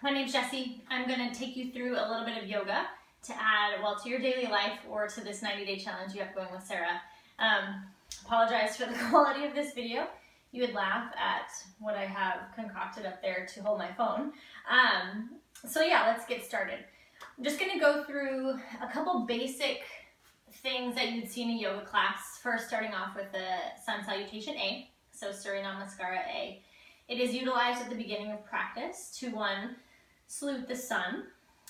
My name's Jessie. I'm going to take you through a little bit of yoga to add, well, to your daily life or to this 90-day challenge you have going with Sarah. Apologize for the quality of this video. You would laugh at what I have concocted up there to hold my phone. So yeah, let's get started. I'm just going to go through a couple basic things that you'd see in a yoga class. First, starting off with the sun salutation A, so Surya Namaskara A. It is utilized at the beginning of practice to, one, salute the sun,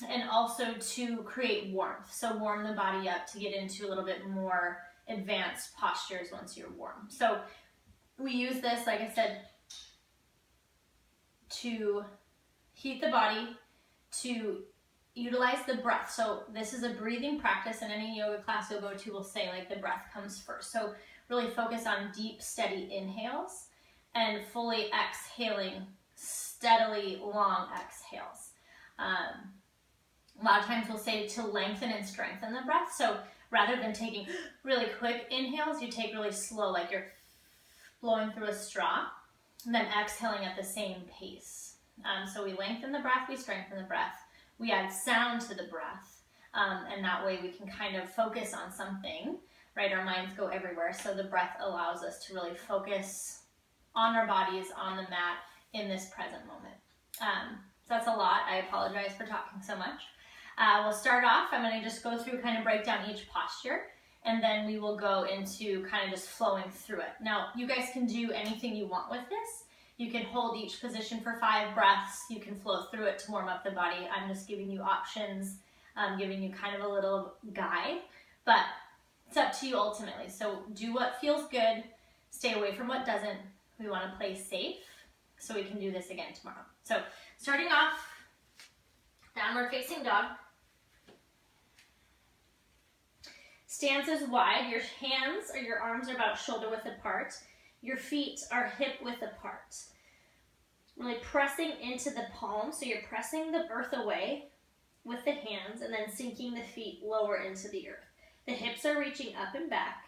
and also to create warmth. So warm the body up to get into a little bit more advanced postures once you're warm. So we use this, like I said, to heat the body, to utilize the breath. So this is a breathing practice, and any yoga class you'll go to will say like the breath comes first. So really focus on deep, steady inhales and fully exhaling, steadily long exhales. A lot of times we'll say to lengthen and strengthen the breath. So rather than taking really quick inhales, you take really slow, like you're blowing through a straw, and then exhaling at the same pace. So we lengthen the breath, we strengthen the breath, we add sound to the breath, and that way we can kind of focus on something, right? Our minds go everywhere, so the breath allows us to really focus on our bodies, on the mat, in this present moment. So that's a lot. I apologize for talking so much. We'll start off, I'm going to just go through, kind of break down each posture, and then we will go into kind of just flowing through it. Now, you guys can do anything you want with this. You can hold each position for 5 breaths. You can flow through it to warm up the body. I'm just giving you options, giving you kind of a little guide, but it's up to you ultimately. So do what feels good, stay away from what doesn't. We want to play safe, so we can do this again tomorrow. So starting off, downward facing dog. Stance is wide. Your hands or your arms are about shoulder width apart. Your feet are hip width apart. Really pressing into the palm, so you're pressing the earth away with the hands and then sinking the feet lower into the earth. The hips are reaching up and back.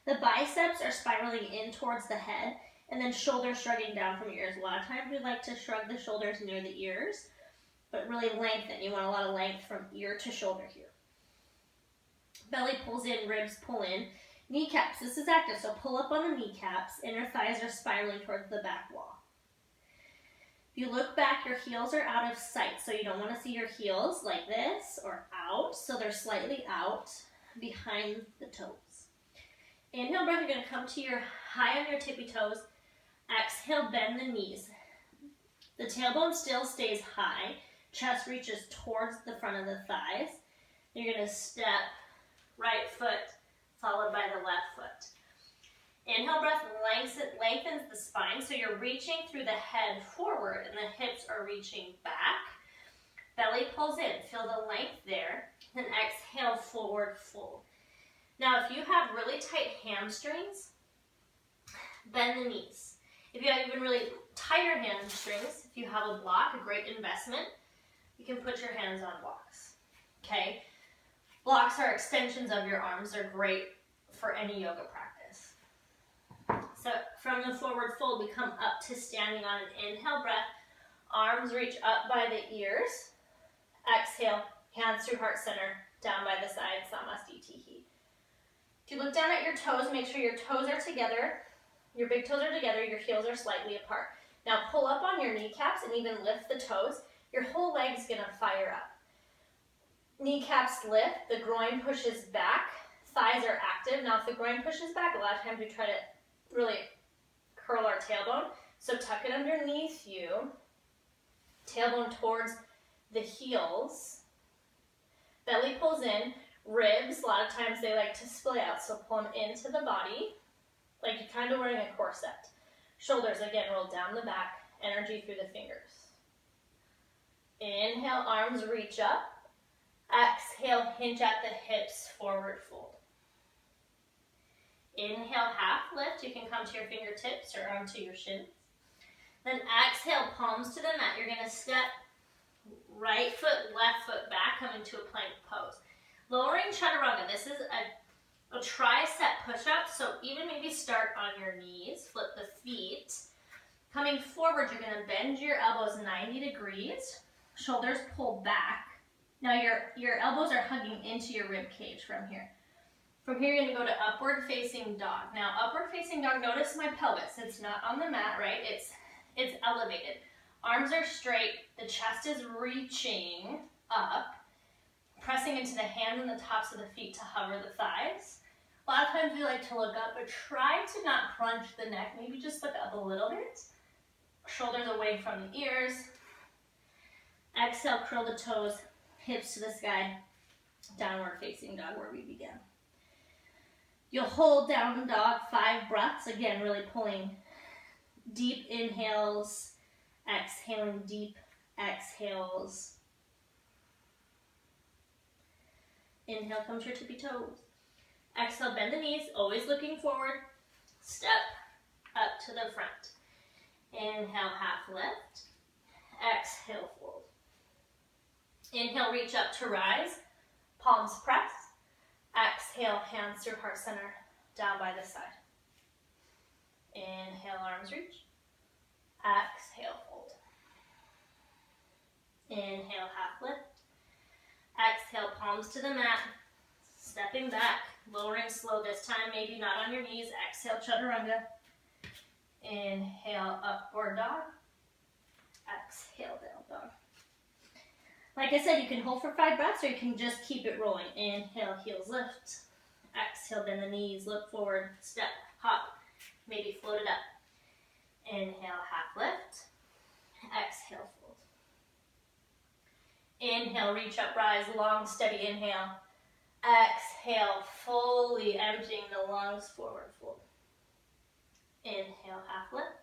The biceps are spiraling in towards the head, and then shoulders shrugging down from your ears. A lot of times we like to shrug the shoulders near the ears, but really lengthen. You want a lot of length from ear to shoulder here. Belly pulls in, ribs pull in. Kneecaps, this is active, so pull up on the kneecaps. Inner thighs are spiraling towards the back wall. If you look back, your heels are out of sight, so you don't want to see your heels like this or out, so they're slightly out behind the toes. Inhale breath, you're going to come to your high on your tippy toes. Exhale, bend the knees. The tailbone still stays high. Chest reaches towards the front of the thighs. You're going to step right foot followed by the left foot. Inhale breath lengthens the spine, so you're reaching through the head forward and the hips are reaching back. Belly pulls in, feel the length there. Then exhale, forward fold. Now, if you have really tight hamstrings, bend the knees. If you have even really tighter hamstrings, if you have a block, a great investment, you can put your hands on blocks, okay? Blocks are extensions of your arms. They're great for any yoga practice. So from the forward fold, we come up to standing on an inhale breath. Arms reach up by the ears. Exhale, hands through heart center, down by the side, Samastitihi. If you look down at your toes, make sure your toes are together, your big toes are together, your heels are slightly apart. Now pull up on your kneecaps and even lift the toes. Your whole leg's gonna fire up. Kneecaps lift, the groin pushes back, thighs are active. Now if the groin pushes back, a lot of times we try to really curl our tailbone. So tuck it underneath you, tailbone towards the heels, belly pulls in. Ribs, a lot of times they like to split out, so pull them into the body, like you're kind of wearing a corset. Shoulders, again, roll down the back, energy through the fingers. Inhale, arms reach up. Exhale, hinge at the hips, forward fold. Inhale, half lift. You can come to your fingertips or onto your shins. Then exhale, palms to the mat. You're going to step right foot, left foot back, coming to a plank pose. Lowering chaturanga, this is a tricep push-up, so even maybe start on your knees, flip the feet, Coming forward, you're going to bend your elbows 90 degrees, shoulders pull back. Now your elbows are hugging into your rib cage from here. From here, you're going to go to upward facing dog. Now, upward facing dog, notice my pelvis. It's not on the mat, right? It's elevated. Arms are straight. The chest is reaching up, pressing into the hands and the tops of the feet to hover the thighs. A lot of times we like to look up, but try to not crunch the neck. Maybe just look up a little bit. Shoulders away from the ears. Exhale, curl the toes, hips to the sky. Downward facing dog where we began. You'll hold down dog 5 breaths. Again, really pulling deep inhales, exhaling deep exhales. Inhale, come to your tippy toes. Exhale, bend the knees, always looking forward. Step up to the front. Inhale, half lift. Exhale, fold. Inhale, reach up to rise. Palms press. Exhale, hands through heart center, down by the side. Inhale, arms reach. Exhale, fold. Inhale, half lift. Exhale, palms to the mat. Stepping back, lowering slow this time, maybe not on your knees. Exhale, chaturanga. Inhale, upward dog. Exhale, down dog. Like I said, you can hold for 5 breaths or you can just keep it rolling. Inhale, heels lift. Exhale, bend the knees, look forward, step, hop, maybe float it up. Inhale, half lift. Exhale, fold. Inhale, reach up, rise, long, steady inhale. Exhale, fully emptying the lungs forward, fold. Inhale, half lift.